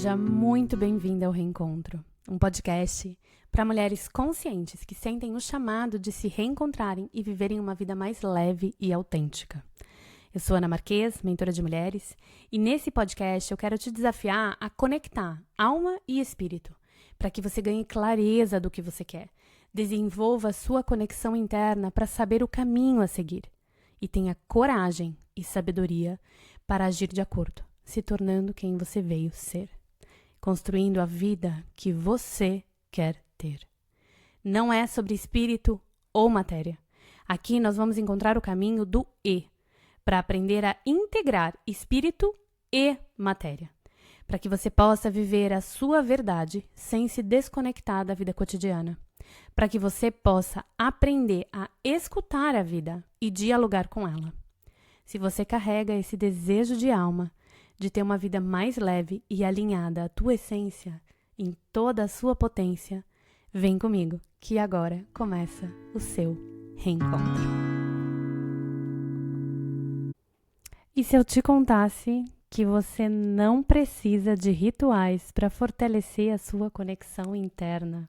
Seja muito bem-vinda ao Reencontro, um podcast para mulheres conscientes que sentem o chamado de se reencontrarem e viverem uma vida mais leve e autêntica. Eu sou Ana Marques, mentora de mulheres, e nesse podcast eu quero te desafiar a conectar alma e espírito, para que você ganhe clareza do que você quer, desenvolva a sua conexão interna para saber o caminho a seguir e tenha coragem e sabedoria para agir de acordo, se tornando quem você veio ser, construindo a vida que você quer ter. Não é sobre espírito ou matéria. Aqui nós vamos encontrar o caminho do E, para aprender a integrar espírito e matéria, para que você possa viver a sua verdade sem se desconectar da vida cotidiana, para que você possa aprender a escutar a vida e dialogar com ela. Se você carrega esse desejo de alma de ter uma vida mais leve e alinhada à tua essência, em toda a sua potência, vem comigo, que agora começa o seu reencontro. E se eu te contasse que você não precisa de rituais para fortalecer a sua conexão interna?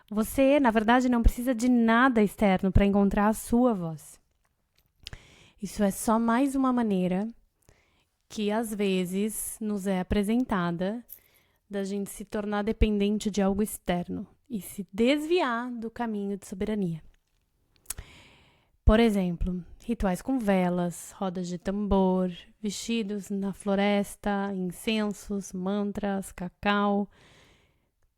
Você, na verdade, não precisa de nada externo para encontrar a sua voz. Isso é só mais uma maneira que, às vezes, nos é apresentada da gente se tornar dependente de algo externo e se desviar do caminho de soberania. Por exemplo, rituais com velas, rodas de tambor, vestidos na floresta, incensos, mantras, cacau.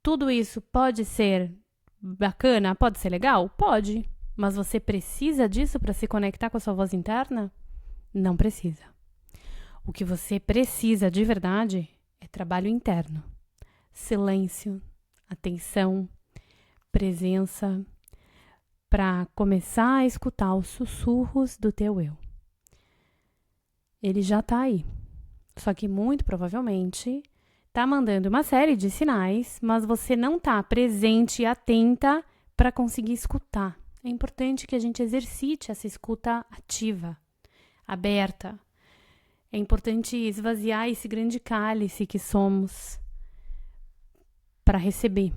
Tudo isso pode ser bacana? Pode ser legal? Pode. Mas você precisa disso para se conectar com a sua voz interna? Não precisa. O que você precisa de verdade é trabalho interno. Silêncio, atenção, presença, para começar a escutar os sussurros do teu eu. Ele já está aí, só que muito provavelmente está mandando uma série de sinais, mas você não está presente e atenta para conseguir escutar. É importante que a gente exercite essa escuta ativa, aberta. É importante esvaziar esse grande cálice que somos para receber.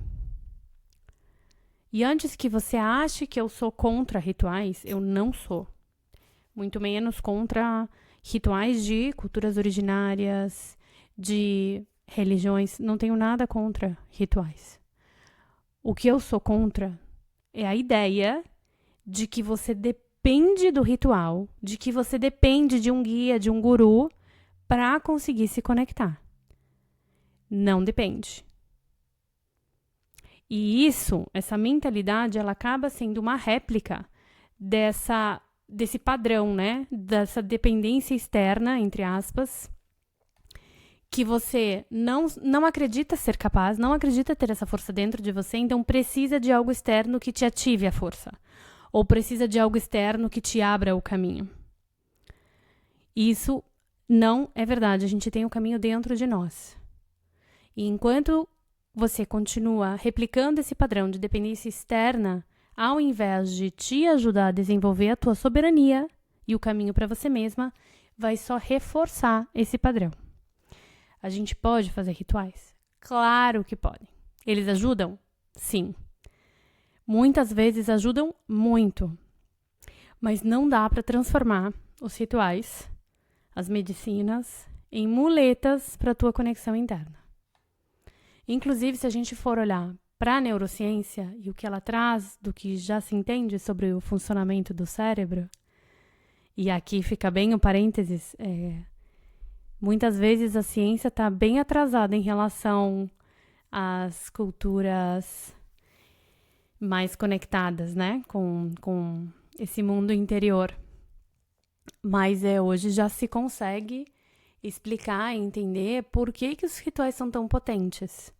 E antes que você ache que eu sou contra rituais, eu não sou. Muito menos contra rituais de culturas originárias, de religiões. Não tenho nada contra rituais. O que eu sou contra é a ideia de que você depende do ritual, de que você depende de um guia, de um guru, para conseguir se conectar. Não depende. E essa mentalidade, ela acaba sendo uma réplica desse padrão, né? Dessa dependência externa, entre aspas, que você não acredita ser capaz, não acredita ter essa força dentro de você, então precisa de algo externo que te ative a força. Ou precisa de algo externo que te abra o caminho. Isso não é verdade, a gente tem o caminho dentro de nós. E enquanto você continua replicando esse padrão de dependência externa, ao invés de te ajudar a desenvolver a tua soberania e o caminho para você mesma, vai só reforçar esse padrão. A gente pode fazer rituais? Claro que pode. Eles ajudam? Sim. Muitas vezes ajudam muito. Mas não dá para transformar os rituais, as medicinas, em muletas para a tua conexão interna. Inclusive, se a gente for olhar para a neurociência e o que ela traz do que já se entende sobre o funcionamento do cérebro, e aqui fica bem o parênteses, muitas vezes a ciência está bem atrasada em relação às culturas mais conectadas, né, com esse mundo interior. Mas hoje já se consegue explicar e entender por que os rituais são tão potentes.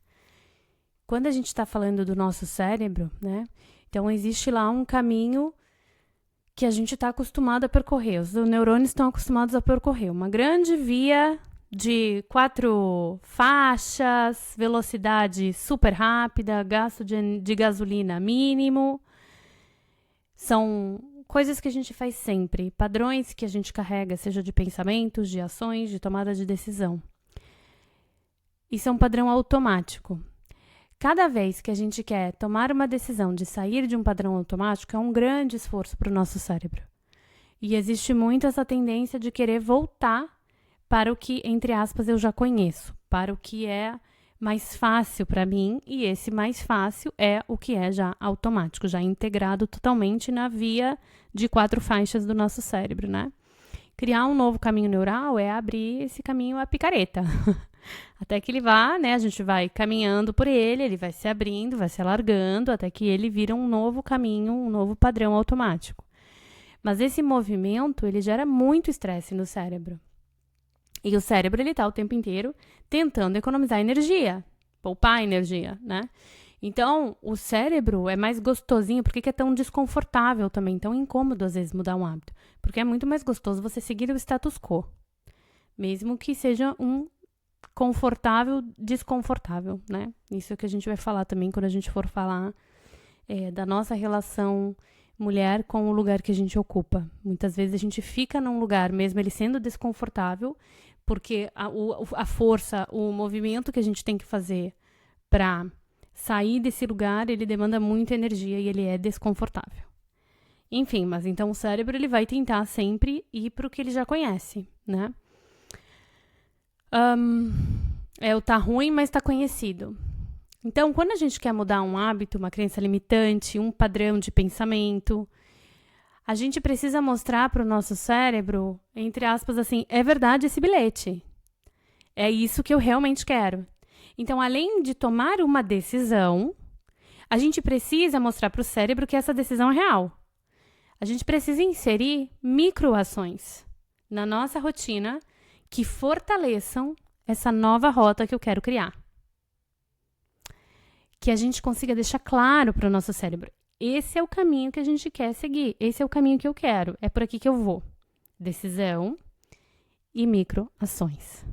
Quando a gente está falando do nosso cérebro, né? Então existe lá um caminho que a gente está acostumado a percorrer. Os neurônios estão acostumados a percorrer uma grande via de 4 faixas, velocidade super rápida, gasto de gasolina mínimo. São coisas que a gente faz sempre, padrões que a gente carrega, seja de pensamentos, de ações, de tomada de decisão. Isso é um padrão automático. Cada vez que a gente quer tomar uma decisão de sair de um padrão automático, é um grande esforço para o nosso cérebro. E existe muito essa tendência de querer voltar para o que, entre aspas, eu já conheço, para o que é mais fácil para mim, e esse mais fácil é o que é já automático, já integrado totalmente na via de 4 faixas do nosso cérebro, né? Criar um novo caminho neural é abrir esse caminho à picareta. Até que ele vá, né? A gente vai caminhando por ele vai se abrindo, vai se alargando, até que ele vira um novo caminho, um novo padrão automático. Mas esse movimento, ele gera muito estresse no cérebro. E o cérebro, ele tá o tempo inteiro tentando economizar energia, poupar energia, né? Então, o cérebro é mais gostosinho. Por que é tão desconfortável também, tão incômodo às vezes mudar um hábito? Porque é muito mais gostoso você seguir o status quo, mesmo que seja um confortável, desconfortável, né? Isso é que a gente vai falar também quando a gente for falar da nossa relação mulher com o lugar que a gente ocupa. Muitas vezes a gente fica num lugar, mesmo ele sendo desconfortável, porque a força, o movimento que a gente tem que fazer para sair desse lugar, ele demanda muita energia e ele é desconfortável. Enfim, mas então o cérebro ele vai tentar sempre ir para o que ele já conhece, né? O tá ruim, mas tá conhecido. Então, quando a gente quer mudar um hábito, uma crença limitante, um padrão de pensamento, a gente precisa mostrar para o nosso cérebro, entre aspas, assim, é verdade esse bilhete. É isso que eu realmente quero. Então, além de tomar uma decisão, a gente precisa mostrar para o cérebro que essa decisão é real. A gente precisa inserir microações na nossa rotina que fortaleçam essa nova rota que eu quero criar. Que a gente consiga deixar claro para o nosso cérebro. Esse é o caminho que a gente quer seguir. Esse é o caminho que eu quero. É por aqui que eu vou. Decisão e microações.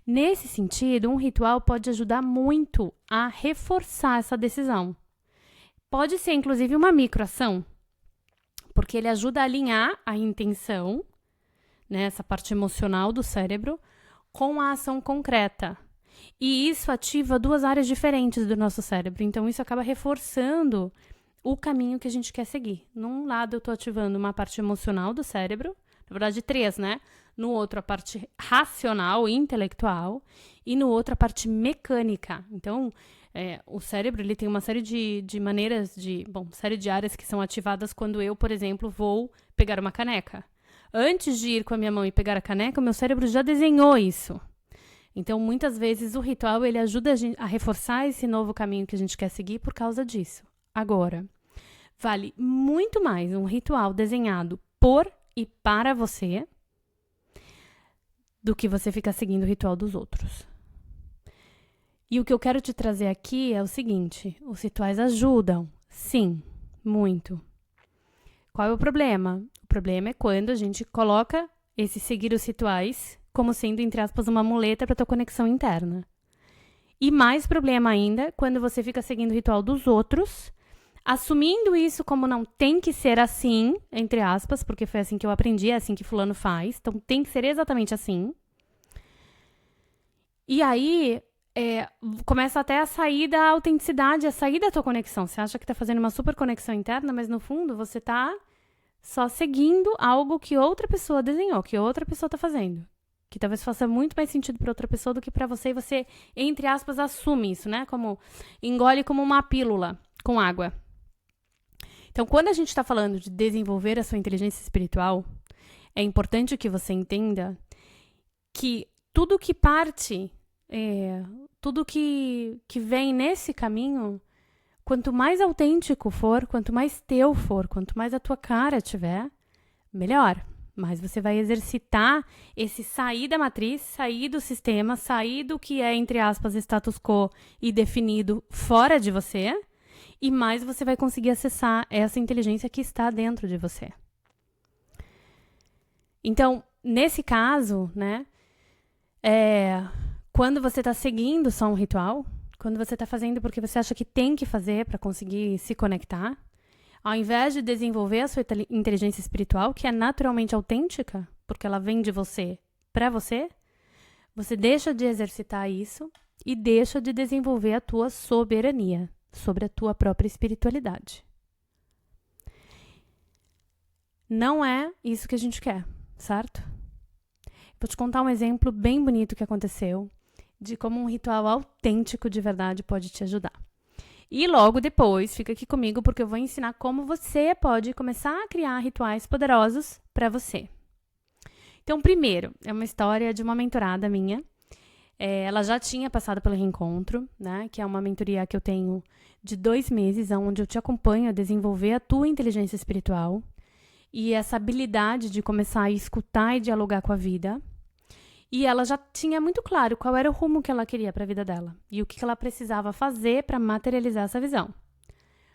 Nesse sentido, um ritual pode ajudar muito a reforçar essa decisão. Pode ser, inclusive, uma microação, porque ele ajuda a alinhar a intenção, né, essa parte emocional do cérebro, com a ação concreta. E isso ativa 2 áreas diferentes do nosso cérebro. Então, isso acaba reforçando o caminho que a gente quer seguir. Num lado, eu estou ativando uma parte emocional do cérebro, na verdade 3, né? No outro, a parte racional, intelectual, e no outro, a parte mecânica. Então, o cérebro ele tem uma série de maneiras série de áreas que são ativadas quando eu, por exemplo, vou pegar uma caneca. Antes de ir com a minha mão e pegar a caneca, o meu cérebro já desenhou isso. Então, muitas vezes, o ritual ele ajuda a reforçar esse novo caminho que a gente quer seguir por causa disso. Agora, vale muito mais um ritual desenhado por e para você do que você ficar seguindo o ritual dos outros. E o que eu quero te trazer aqui é o seguinte: os rituais ajudam, sim, muito. Qual é o problema? O problema é quando a gente coloca esse seguir os rituais como sendo, entre aspas, uma muleta para tua conexão interna. E mais problema ainda, quando você fica seguindo o ritual dos outros, assumindo isso como não tem que ser assim, entre aspas, porque foi assim que eu aprendi, é assim que fulano faz, então tem que ser exatamente assim. E aí, começa até a sair da autenticidade, a sair da tua conexão. Você acha que tá fazendo uma super conexão interna, mas no fundo você tá só seguindo algo que outra pessoa desenhou, que outra pessoa tá fazendo. Que talvez faça muito mais sentido para outra pessoa do que para você, e você, entre aspas, assume isso, né? Como engole como uma pílula com água. Então, quando a gente está falando de desenvolver a sua inteligência espiritual, é importante que você entenda que tudo que parte, tudo que vem nesse caminho, quanto mais autêntico for, quanto mais teu for, quanto mais a tua cara tiver, melhor. Mas você vai exercitar esse sair da matriz, sair do sistema, sair do que é, entre aspas, status quo e definido fora de você, e mais você vai conseguir acessar essa inteligência que está dentro de você. Então, nesse caso, né, quando você está seguindo só um ritual, quando você está fazendo porque você acha que tem que fazer para conseguir se conectar, ao invés de desenvolver a sua inteligência espiritual, que é naturalmente autêntica, porque ela vem de você para você, você deixa de exercitar isso e deixa de desenvolver a tua soberania sobre a tua própria espiritualidade. Não é isso que a gente quer, certo? Vou te contar um exemplo bem bonito que aconteceu de como um ritual autêntico de verdade pode te ajudar. E logo depois, fica aqui comigo porque eu vou ensinar como você pode começar a criar rituais poderosos para você. Então, primeiro, é uma história de uma mentorada minha. Ela já tinha passado pelo reencontro, né? Que é uma mentoria que eu tenho de 2 meses, onde eu te acompanho a desenvolver a tua inteligência espiritual e essa habilidade de começar a escutar e dialogar com a vida. E ela já tinha muito claro qual era o rumo que ela queria para a vida dela e o que ela precisava fazer para materializar essa visão.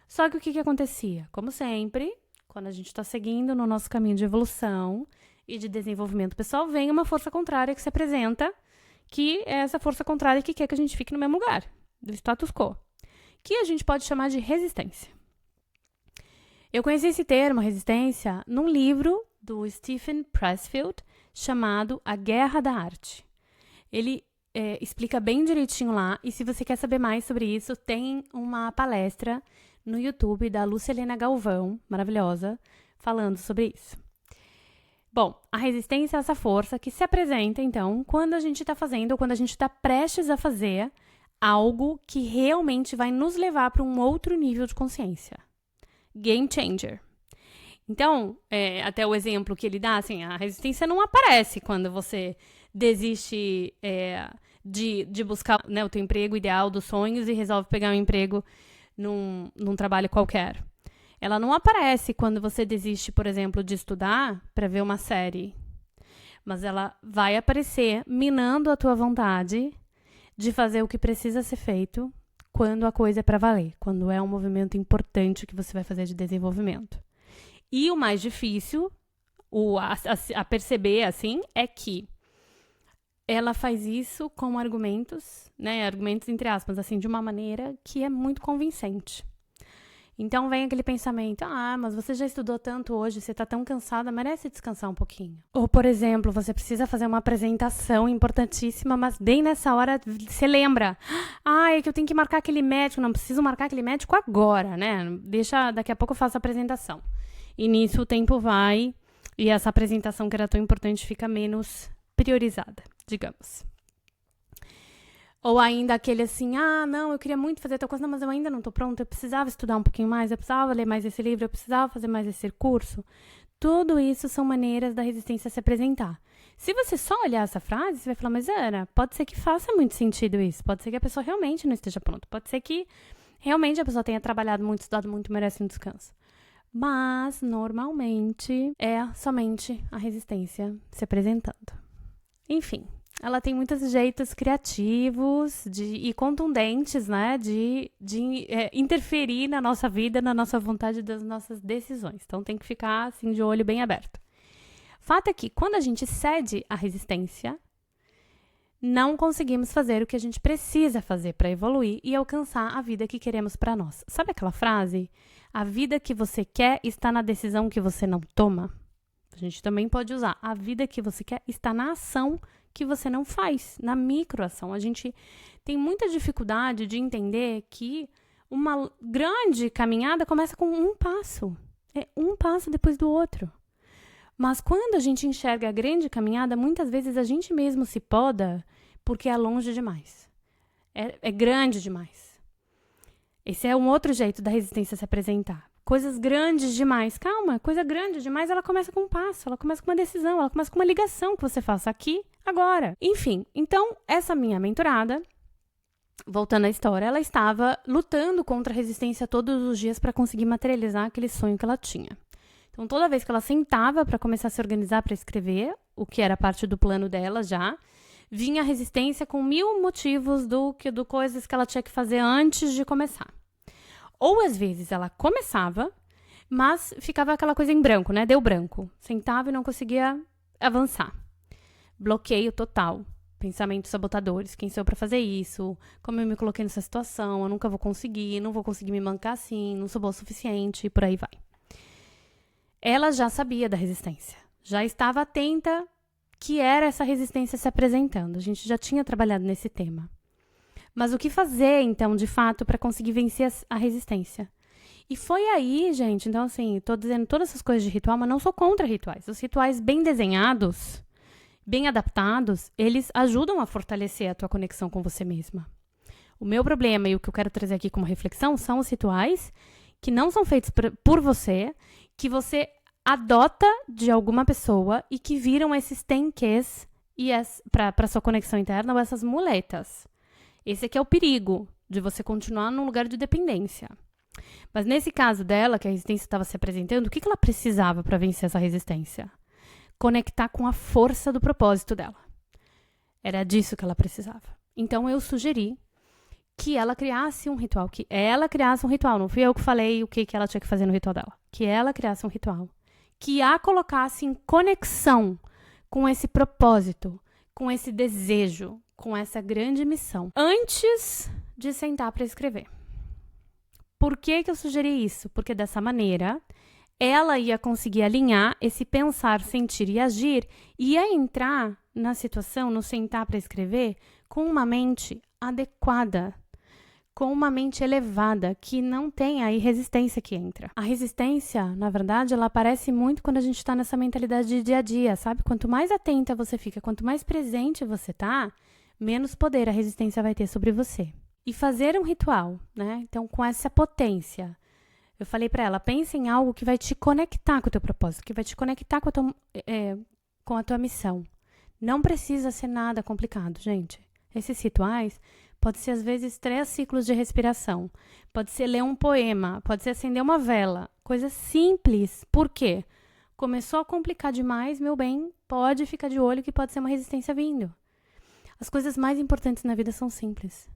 Só que o que acontecia? Como sempre, quando a gente está seguindo no nosso caminho de evolução e de desenvolvimento pessoal, vem uma força contrária que se apresenta, que é essa força contrária que quer que a gente fique no mesmo lugar, do status quo, que a gente pode chamar de resistência. Eu conheci esse termo, resistência, num livro do Stephen Pressfield, chamado A Guerra da Arte. Ele explica bem direitinho lá, e se você quer saber mais sobre isso, tem uma palestra no YouTube da Lúcia Helena Galvão, maravilhosa, falando sobre isso. Bom, a resistência é essa força que se apresenta, então, quando a gente está fazendo, ou quando a gente está prestes a fazer algo que realmente vai nos levar para um outro nível de consciência. Game changer. Então, até o exemplo que ele dá, assim, a resistência não aparece quando você desiste de buscar, né, o teu emprego ideal dos sonhos e resolve pegar um emprego num trabalho qualquer. Ela não aparece quando você desiste, por exemplo, de estudar para ver uma série. Mas ela vai aparecer minando a tua vontade de fazer o que precisa ser feito quando a coisa é para valer, quando é um movimento importante que você vai fazer de desenvolvimento. E o mais difícil a perceber, assim, é que ela faz isso com argumentos, né? Argumentos entre aspas, assim, de uma maneira que é muito convincente. Então vem aquele pensamento, mas você já estudou tanto hoje, você está tão cansada, merece descansar um pouquinho. Ou, por exemplo, você precisa fazer uma apresentação importantíssima, mas bem nessa hora você lembra, é que eu tenho que marcar aquele médico, não preciso marcar aquele médico agora, né? Deixa, daqui a pouco eu faço a apresentação. E nisso o tempo vai e essa apresentação que era tão importante fica menos priorizada, digamos. Ou ainda aquele assim, não, eu queria muito fazer tal coisa, não, mas eu ainda não estou pronta, eu precisava estudar um pouquinho mais, eu precisava ler mais esse livro, eu precisava fazer mais esse curso. Tudo isso são maneiras da resistência se apresentar. Se você só olhar essa frase, você vai falar, mas pode ser que faça muito sentido isso, pode ser que a pessoa realmente não esteja pronta, pode ser que realmente a pessoa tenha trabalhado muito, estudado muito, merece um descanso. Mas, normalmente, é somente a resistência se apresentando. Enfim, ela tem muitos jeitos criativos e contundentes, né, de interferir na nossa vida, na nossa vontade, das nossas decisões. Então, tem que ficar, assim, de olho bem aberto. Fato é que, quando a gente cede à resistência, não conseguimos fazer o que a gente precisa fazer para evoluir e alcançar a vida que queremos para nós. Sabe aquela frase? A vida que você quer está na decisão que você não toma. A gente também pode usar. A vida que você quer está na ação que você não faz, na microação. A gente tem muita dificuldade de entender que uma grande caminhada começa com um passo. É um passo depois do outro. Mas quando a gente enxerga a grande caminhada, muitas vezes a gente mesmo se poda porque é longe demais. É grande demais. Esse é um outro jeito da resistência se apresentar. Coisas grandes demais. Calma, coisa grande demais, ela começa com um passo, ela começa com uma decisão, ela começa com uma ligação que você faça aqui, agora. Enfim, então, essa minha mentorada, voltando à história, ela estava lutando contra a resistência todos os dias para conseguir materializar aquele sonho que ela tinha. Então, toda vez que ela sentava para começar a se organizar para escrever, o que era parte do plano dela já, vinha a resistência com 1000 motivos do coisas que ela tinha que fazer antes de começar. Ou, às vezes, ela começava, mas ficava aquela coisa em branco, né? Deu branco. Sentava e não conseguia avançar. Bloqueio total. Pensamentos sabotadores. Quem sou eu pra fazer isso? Como eu me coloquei nessa situação? Eu nunca vou conseguir. Não vou conseguir me mancar assim. Não sou boa o suficiente. E por aí vai. Ela já sabia da resistência. Já estava atenta que era essa resistência se apresentando. A gente já tinha trabalhado nesse tema. Mas o que fazer, então, de fato, para conseguir vencer a resistência? E foi aí, gente, então assim, tô dizendo todas essas coisas de ritual, mas não sou contra rituais. Os rituais bem desenhados, bem adaptados, eles ajudam a fortalecer a tua conexão com você mesma. O meu problema e o que eu quero trazer aqui como reflexão são os rituais que não são feitos por você, que você adota de alguma pessoa e que viram esses tenques para sua conexão interna ou essas muletas. Esse aqui é o perigo de você continuar num lugar de dependência. Mas nesse caso dela, que a resistência estava se apresentando, o que ela precisava para vencer essa resistência? Conectar com a força do propósito dela. Era disso que ela precisava. Então eu sugeri que ela criasse um ritual, Não fui eu que falei o que ela tinha que fazer no ritual dela. Que ela criasse um ritual. Que a colocasse em conexão com esse propósito, com esse desejo, com essa grande missão, antes de sentar para escrever. Por que eu sugeri isso? Porque dessa maneira, ela ia conseguir alinhar esse pensar, sentir e agir, e ia entrar na situação, no sentar para escrever, com uma mente adequada, com uma mente elevada, que não tem aí resistência que entra. A resistência, na verdade, ela aparece muito quando a gente está nessa mentalidade de dia a dia, sabe? Quanto mais atenta você fica, quanto mais presente você tá, menos poder a resistência vai ter sobre você. E fazer um ritual, né? Então, com essa potência. Eu falei para ela, pense em algo que vai te conectar com o teu propósito, que vai te conectar com a tua missão. Não precisa ser nada complicado, gente. Esses rituais pode ser, às vezes, 3 ciclos de respiração. Pode ser ler um poema, pode ser acender uma vela. Coisa simples. Por quê? Começou a complicar demais, meu bem, pode ficar de olho que pode ser uma resistência vindo. As coisas mais importantes na vida são simples.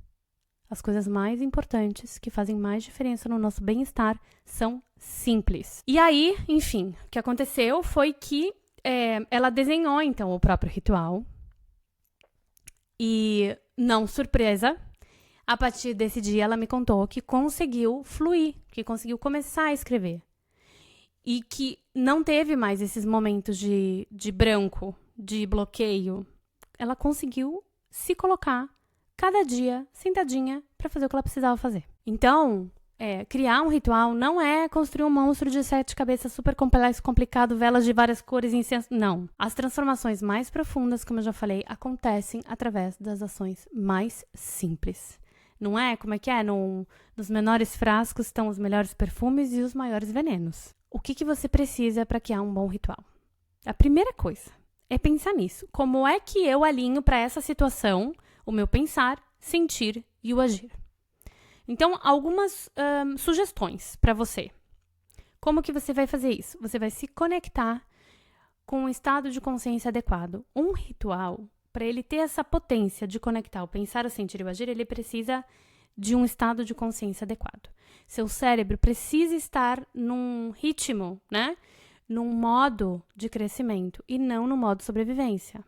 As coisas mais importantes, que fazem mais diferença no nosso bem-estar, são simples. E aí, enfim, o que aconteceu foi que ela desenhou, então, o próprio ritual. E, não surpresa, a partir desse dia ela me contou que conseguiu fluir, que conseguiu começar a escrever. E que não teve mais esses momentos de branco, de bloqueio. Ela conseguiu se colocar cada dia, sentadinha, para fazer o que ela precisava fazer. Então, criar um ritual não é construir um monstro de 7 cabeças super complexo, complicado, velas de várias cores, incenso. Não. As transformações mais profundas, como eu já falei, acontecem através das ações mais simples. Não é? Como é que é? Nos menores frascos estão os melhores perfumes e os maiores venenos. O que você precisa para criar um bom ritual? A primeira coisa é pensar nisso. Como é que eu alinho para essa situação o meu pensar, sentir e o agir? Então, algumas sugestões para você. Como que você vai fazer isso? Você vai se conectar com um estado de consciência adequado. Um ritual, para ele ter essa potência de conectar o pensar, o sentir e o agir, ele precisa de um estado de consciência adequado. Seu cérebro precisa estar num ritmo, né? Num modo de crescimento e não no modo sobrevivência.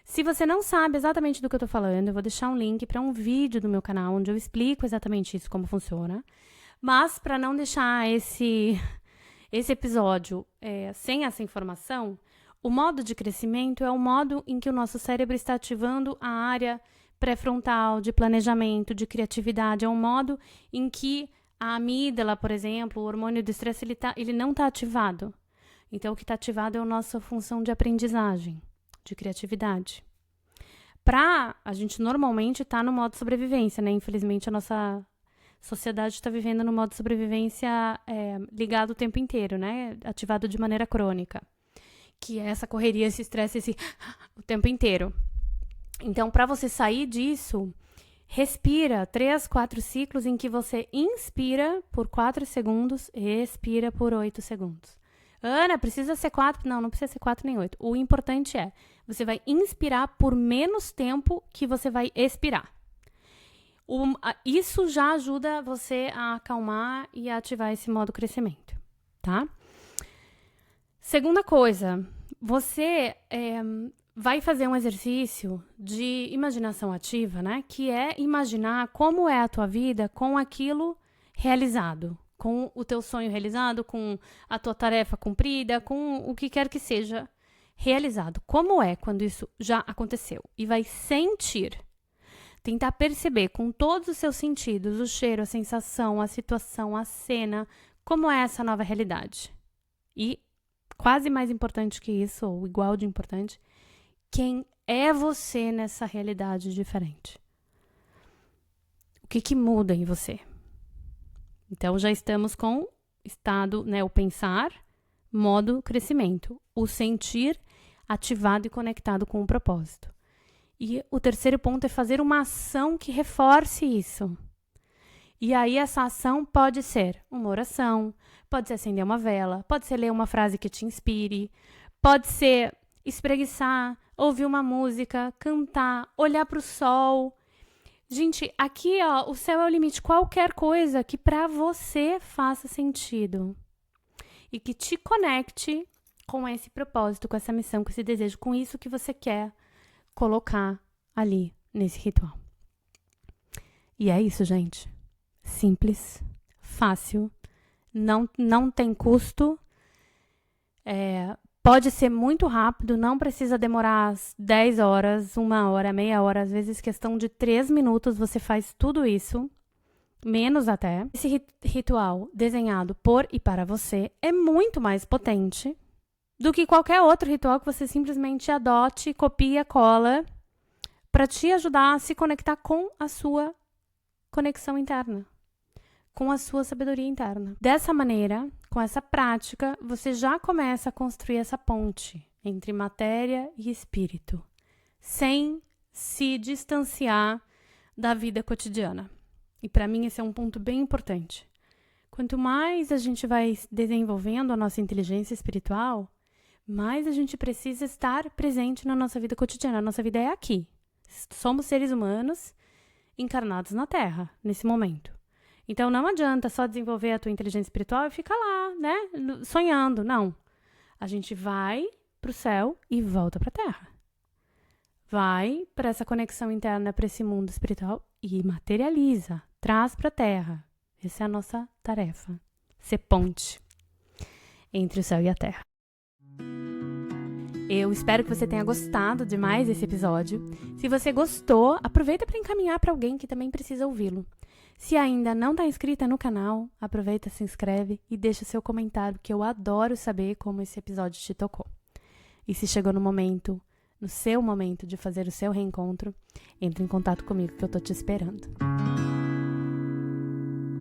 Se você não sabe exatamente do que eu tô falando, eu vou deixar um link para um vídeo do meu canal onde eu explico exatamente isso, como funciona. Mas, para não deixar esse episódio sem essa informação, o modo de crescimento é o modo em que o nosso cérebro está ativando a área pré-frontal de planejamento, de criatividade. É um modo em que a amígdala, por exemplo, o hormônio do estresse, ele não está ativado. Então, o que está ativado é a nossa função de aprendizagem, de criatividade. A gente normalmente está no modo sobrevivência, né? Infelizmente, a nossa sociedade está vivendo no modo sobrevivência ligado o tempo inteiro, né? Ativado de maneira crônica. Que é essa correria, esse estresse, o tempo inteiro. Então, para você sair disso, respira 3, 4 ciclos em que você inspira por 4 segundos e expira por 8 segundos. Ana, precisa ser 4? Não precisa ser 4 nem 8. O importante é, você vai inspirar por menos tempo que você vai expirar. Isso já ajuda você a acalmar e a ativar esse modo crescimento, tá? Segunda coisa, você vai fazer um exercício de imaginação ativa, né? Que é imaginar como é a tua vida com aquilo realizado. Com o teu sonho realizado, com a tua tarefa cumprida, com o que quer que seja realizado. Como é quando isso já aconteceu? E vai sentir. Tentar perceber com todos os seus sentidos, o cheiro, a sensação, a situação, a cena, como é essa nova realidade. E, quase mais importante que isso, ou igual de importante, quem é você nessa realidade diferente? O que muda em você? Então, já estamos com o estado, o pensar, modo crescimento. O sentir ativado e conectado com o propósito. E o terceiro ponto é fazer uma ação que reforce isso. E aí essa ação pode ser uma oração, pode ser acender uma vela, pode ser ler uma frase que te inspire, pode ser espreguiçar, ouvir uma música, cantar, olhar para o sol. Gente, aqui o céu é o limite. Qualquer coisa que para você faça sentido e que te conecte com esse propósito, com essa missão, com esse desejo, com isso que você quer colocar ali nesse ritual. E é isso, gente. Simples, fácil, não tem custo, pode ser muito rápido, não precisa demorar 10 horas, 1 hora, meia hora, às vezes questão de 3 minutos você faz tudo isso, menos até. Esse ritual desenhado por e para você é muito mais potente do que qualquer outro ritual que você simplesmente adote, copia, cola, para te ajudar a se conectar com a sua conexão interna, com a sua sabedoria interna. Dessa maneira, com essa prática, você já começa a construir essa ponte entre matéria e espírito, sem se distanciar da vida cotidiana. E para mim esse é um ponto bem importante. Quanto mais a gente vai desenvolvendo a nossa inteligência espiritual, mais a gente precisa estar presente na nossa vida cotidiana. A nossa vida é aqui. Somos seres humanos encarnados na Terra, nesse momento. Então, não adianta só desenvolver a tua inteligência espiritual e ficar lá, sonhando. Não. A gente vai para o céu e volta para a Terra. Vai para essa conexão interna, para esse mundo espiritual e materializa, traz para a Terra. Essa é a nossa tarefa. Ser ponte entre o céu e a Terra. Eu espero que você tenha gostado demais desse episódio. Se você gostou, aproveita para encaminhar para alguém que também precisa ouvi-lo. Se ainda não está inscrita no canal, aproveita, se inscreve e deixa seu comentário, que eu adoro saber como esse episódio te tocou. E se chegou no seu momento de fazer o seu reencontro, entre em contato comigo que eu tô te esperando.